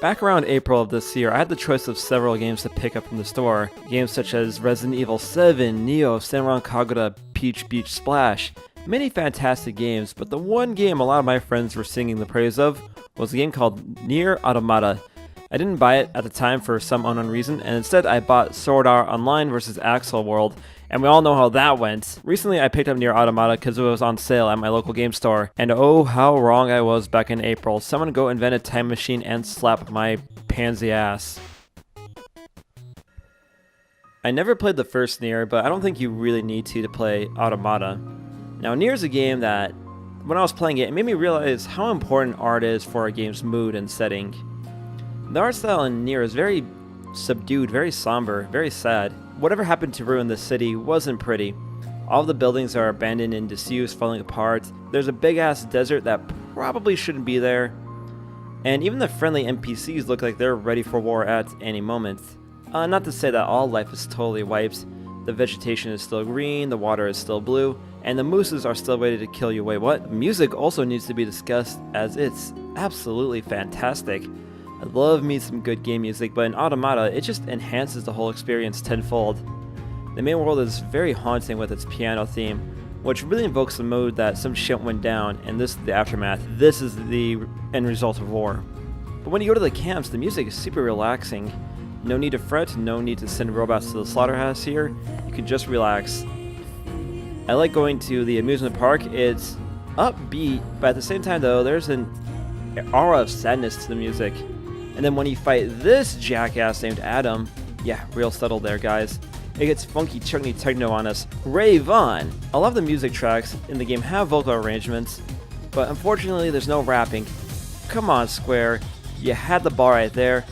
Back around April of this year, I had the choice of several games to pick up from the store. Games such as Resident Evil 7, Neo, Senran Kagura, Peach Beach Splash. Many fantastic games, but the one game a lot of my friends were singing the praise of was a game called Nier Automata. I didn't buy it at the time for some unknown reason, and instead I bought Sword Art Online vs. Axel World, and we all know how that went. Recently I picked up Nier Automata because it was on sale at my local game store, and oh how wrong I was back in April. Someone go invent a time machine and slap my pansy ass. I never played the first Nier, but I don't think you really need to play Automata. Now Nier is a game that, when I was playing it, it made me realize how important art is for a game's mood and setting. The art style in Nier is very subdued, very somber, very sad. Whatever happened to ruin the city wasn't pretty. All of the buildings are abandoned and disused, falling apart. There's a big ass desert that probably shouldn't be there. And even the friendly NPCs look like they're ready for war at any moment. Not to say that all life is totally wiped. The vegetation is still green, the water is still blue, and the mooses are still ready to kill you. Wait, what? Music also needs to be discussed, as it's absolutely fantastic. I love me some good game music, but in Automata, it just enhances the whole experience tenfold. The main world is very haunting with its piano theme, which really invokes the mood that some shit went down, and this is the aftermath. This is the end result of war. But when you go to the camps, the music is super relaxing. No need to fret, no need to send robots to the slaughterhouse here. You can just relax. I like going to the amusement park. It's upbeat, but at the same time though, there's an aura of sadness to the music. And then when you fight this jackass named Adam, yeah, real subtle there, guys. It gets funky chutney techno on us. Ray Vaughn! A lot of the music tracks in the game have vocal arrangements, but unfortunately there's no rapping. Come on, Square. You had the bar right there.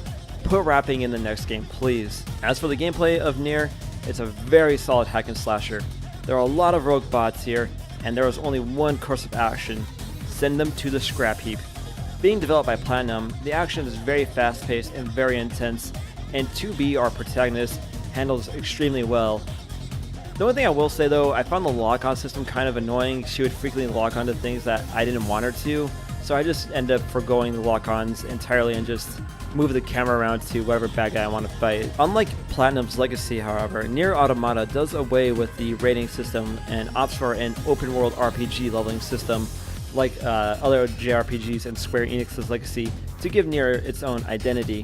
Put rapping in the next game, please. As for the gameplay of Nier, it's a very solid hack and slasher. There are a lot of rogue bots here, and there is only one course of action. Send them to the scrap heap. Being developed by Platinum, the action is very fast-paced and very intense, and 2B, our protagonist, handles extremely well. The only thing I will say though, I found the lock-on system kind of annoying. She would frequently lock onto things that I didn't want her to, so I just end up forgoing the lock-ons entirely and just move the camera around to whatever bad guy I want to fight. Unlike Platinum's Legacy, however, Nier Automata does away with the rating system and opts for an open-world RPG leveling system like other JRPGs and Square Enix's Legacy to give Nier its own identity.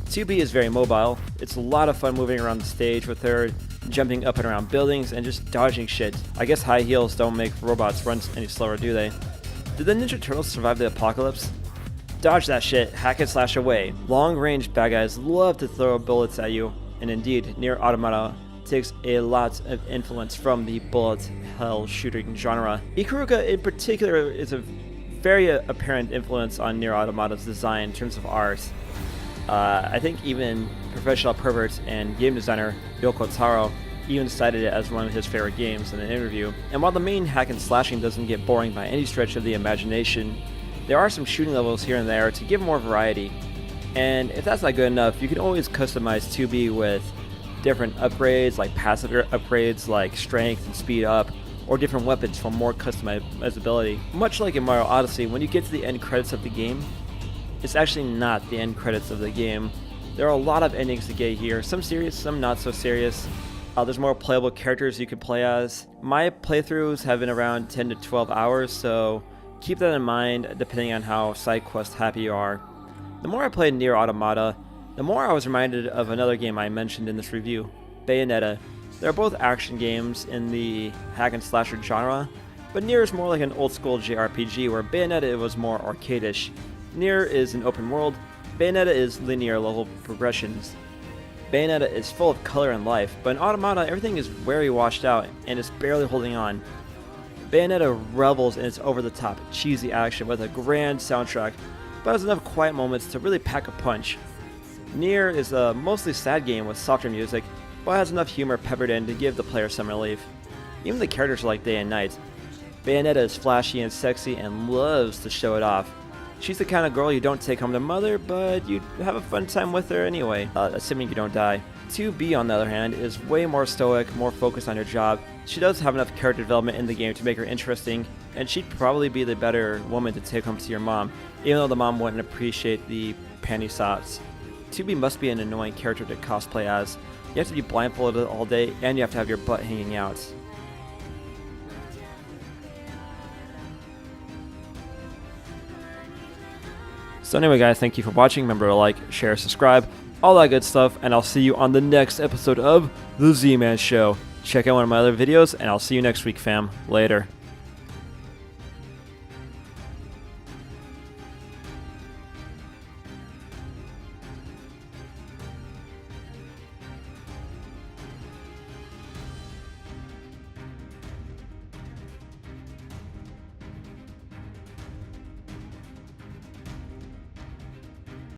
2B is very mobile. It's a lot of fun moving around the stage with her, jumping up and around buildings and just dodging shit. I guess high heels don't make robots run any slower, do they? Did the Ninja Turtles survive the apocalypse? Dodge that shit, hack and slash away. Long-range bad guys love to throw bullets at you, and indeed, Nier Automata takes a lot of influence from the bullet hell shooting genre. Ikaruga in particular is a very apparent influence on Nier Automata's design in terms of art. I think even professional pervert and game designer Yoko Taro even cited it as one of his favorite games in an interview. And while the main hack and slashing doesn't get boring by any stretch of the imagination, there are some shooting levels here and there to give more variety. And if that's not good enough, you can always customize 2B with different upgrades, like passive upgrades like strength and speed up, or different weapons for more customizability. Much like in Mario Odyssey, when you get to the end credits of the game, it's actually not the end credits of the game. There are a lot of endings to get here, some serious, some not so serious. There's more playable characters you can play as. My playthroughs have been around 10 to 12 hours, so keep that in mind depending on how side quest happy you are. The more I played Nier Automata, the more I was reminded of another game I mentioned in this review, Bayonetta. They're both action games in the hack and slasher genre, but Nier is more like an old school JRPG where Bayonetta was more arcadish. Nier is an open world, Bayonetta is linear level progressions. Bayonetta is full of color and life, but in Automata everything is very washed out and is barely holding on. Bayonetta revels in its over-the-top, cheesy action with a grand soundtrack, but has enough quiet moments to really pack a punch. Nier is a mostly sad game with softer music, but has enough humor peppered in to give the player some relief. Even the characters are like day and night. Bayonetta is flashy and sexy and loves to show it off. She's the kind of girl you don't take home to mother, but you have a fun time with her anyway, assuming you don't die. 2B, on the other hand, is way more stoic, more focused on her job. She does have enough character development in the game to make her interesting, and she'd probably be the better woman to take home to your mom, even though the mom wouldn't appreciate the panty sots. 2B must be an annoying character to cosplay as. You have to be blindfolded all day, and you have to have your butt hanging out. So anyway guys, thank you for watching. Remember to like, share, subscribe, all that good stuff, and I'll see you on the next episode of The ZMan Show. Check out one of my other videos, and I'll see you next week, fam. Later.